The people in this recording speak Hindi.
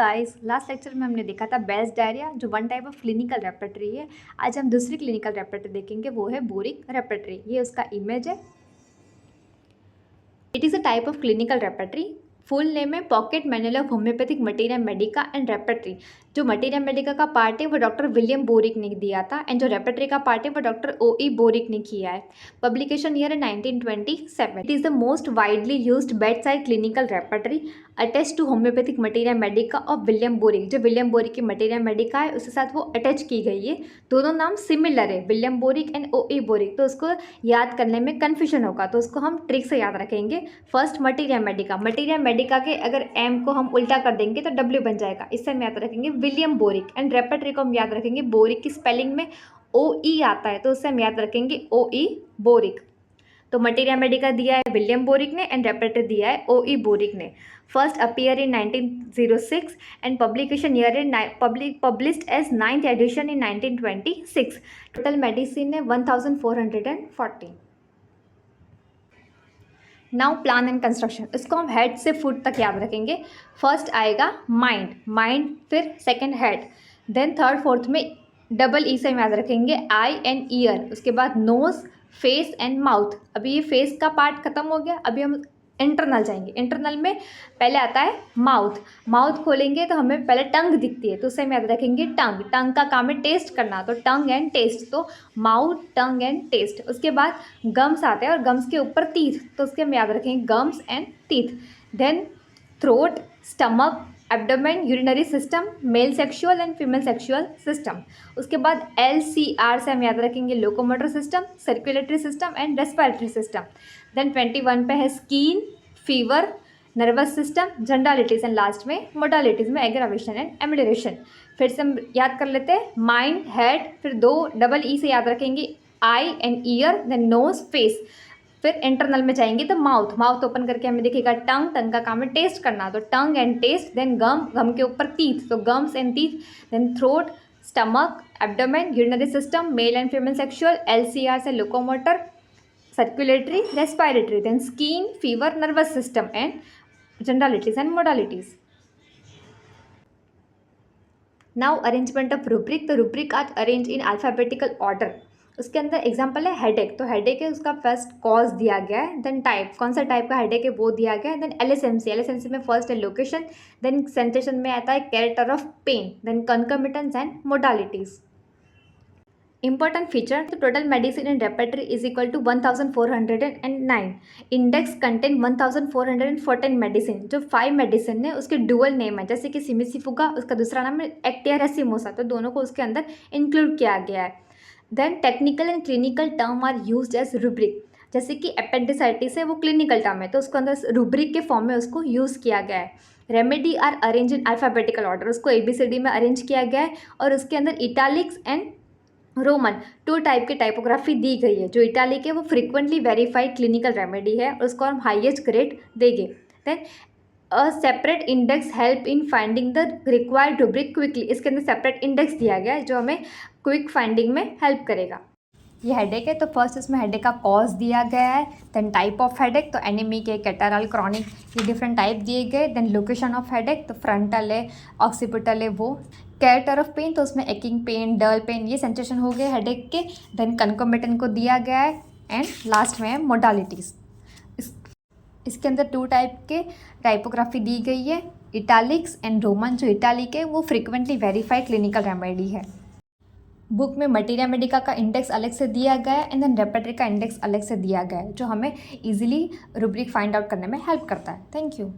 गाइस, लास्ट लेक्चर में हमने देखा था बेल्स डायरिया जो one type of clinical repertory है। आज हम दूसरी क्लिनिकल रेपर्टरी देखेंगे, वो है बोरिक रेपर्टरी। ये उसका इमेज है। It is a type of clinical repertory. Full name है pocket manual of homoeopathic materia medica and repertory. जो मटीरिया मेडिका का पार्ट है वो डॉक्टर विलियम बोरिक ने दिया था एंड जो रेपर्टरी का पार्ट है वो डॉक्टर O.E. बोरिक ने किया है। पब्लिकेशन ईयर है 1927। It is the most widely used bed side clinical repertory attach to homeopathic materia medica of William Boericke. जो विलियम बोरिक की मटीरिया मेडिका है उसके साथ वो अटैच की गई है। दोनों नाम सिमिलर है, William boric and O.E. Boric. तो उसको याद करने में कन्फ्यूजन होगा, तो उसको हम ट्रिक से याद रखेंगे। First materia Medica, materia Medica के अगर एम को हम उल्टा कर देंगे तो W बन जाएगा। इससे हम याद रखेंगे विलियम बोरिक। एंड रेपर्टरी को हम याद रखेंगे, बोरिक की स्पेलिंग में O.E. आता है तो उससे हम याद रखेंगे O.E. बोरिक। तो मटीरिया मेडिका दिया है विलियम बोरिक ने एंड रेपर्टरी दिया है O.E. बोरिक ने। First appear in 1906 and publication year in published as 9th edition in 1926। Total medicine है 1440। नाउ प्लान एंड कंस्ट्रक्शन, इसको हम हेड से फुट तक याद रखेंगे। फर्स्ट आएगा माइंड, फिर second head, then third fourth में डबल ई से हम याद रखेंगे आई एंड ईयर। उसके बाद नोज, फेस एंड माउथ। अभी ये फेस का पार्ट खत्म हो गया, अभी हम इंटरनल जाएंगे। इंटरनल में पहले आता है माउथ खोलेंगे तो हमें पहले टंग दिखती है तो उससे हम याद रखेंगे टंग का काम है टेस्ट करना, तो टंग एंड टेस्ट, तो माउथ, टंग एंड टेस्ट। उसके बाद गम्स आते हैं और गम्स के ऊपर टीथ, तो उसके हम याद रखेंगे gums and teeth. Then throat, stomach, abdomen, urinary system, male sexual and female sexual system. उसके बाद LCR से हम याद रखेंगे locomotor system, circulatory system and respiratory system. Then 21 पे है skin, fever, nervous system, generalities and last में मोडालिटीज़ में एग्रावेशन एंड एमिलेशन। फिर से हम याद कर लेते हैं, माइंड, हेड, फिर 2 डबल ई से याद रखेंगे eye and ear, then nose, face. फिर इंटरनल में जाएंगे तो माउथ ओपन करके हमें दिखेगा टंग का काम है टेस्ट करना, तो tongue and taste. Then gum के ऊपर टीथ, तो gums and teeth. Then throat, stomach, abdomen, urinary system, male and female sexual, LCR से locomotor, circulatory, respiratory, then skin, fever, nervous system and generalities and modalities. Now arrangement of rubric, तो rubric are arrange in alphabetical order. उसके अंदर एग्जांपल है हेडेक, तो हेडेक है उसका फर्स्ट कॉज दिया गया है, देन टाइप, कौन सा टाइप का हेडेक है वो दिया गया है, देन LSMC में फर्स्ट है लोकेशन, देन सेंसेशन में आता है character of pain, then concomitants and modalities. Important feature, तो total medicine in repertory is equal to 1409। Index content 1414 medicine. जो 5 मेडिसिन है उसके डुअल नेम है, जैसे कि सिमिसिफुगा, उसका दूसरा नाम है एक्टिया रेसिमोसा, तो दोनों को उसके अंदर इंक्लूड किया गया है। Then technical and clinical term are used as rubric, जैसे कि एपेंडिसाइटिस है वो क्लिनिकल टर्म है तो उसको अंदर रूब्रिक के फॉर्म में उसको यूज़ किया गया है। Remedy are arrange in alphabetical order, उसको ABCD में अरेंज किया गया है और उसके अंदर इटालिक्स एंड रोमन 2 टाइप की टाइपोग्राफी दी गई है। जो इटालिक है वो फ्रीक्वेंटली वेरीफाइड क्लिनिकल रेमेडी है और उसको हम हाईएस्ट ग्रेड देंगे। Then a separate index help in finding the required rubric quickly, इसके अंदर सेपरेट इंडेक्स दिया गया है जो हमें क्विक फाइंडिंग में हेल्प करेगा। ये हेडेक है तो फर्स्ट इसमें हेडेक का कॉज दिया गया है, देन टाइप ऑफ हेडेक, तो एनीमिक है, कैटारल, क्रॉनिक, ये डिफरेंट टाइप दिए गए। देन लोकेशन ऑफ हेडेक, तो फ्रंटल है, ऑक्सीपिटल है वो। कैरेक्टर ऑफ पेन, तो उसमें एकिंग पेन, डल पेन, ये सेंसेशन हो गए हेडेक के। देन कंकोमिटेंट को दिया गया है एंड लास्ट में है मोडालिटीज़। इसके अंदर 2 टाइप के टाइपोग्राफी दी गई है, इटालिक्स एंड रोमन। जो इटालिक है वो फ्रीक्वेंटली वेरीफाइड क्लिनिकल रेमेडी है। बुक में मटीरिया मेडिका का इंडेक्स अलग से दिया गया है एंड देन रेपर्टरी का इंडेक्स अलग से दिया गया है जो हमें इजीली रूब्रिक फाइंड आउट करने में हेल्प करता है। Thank you.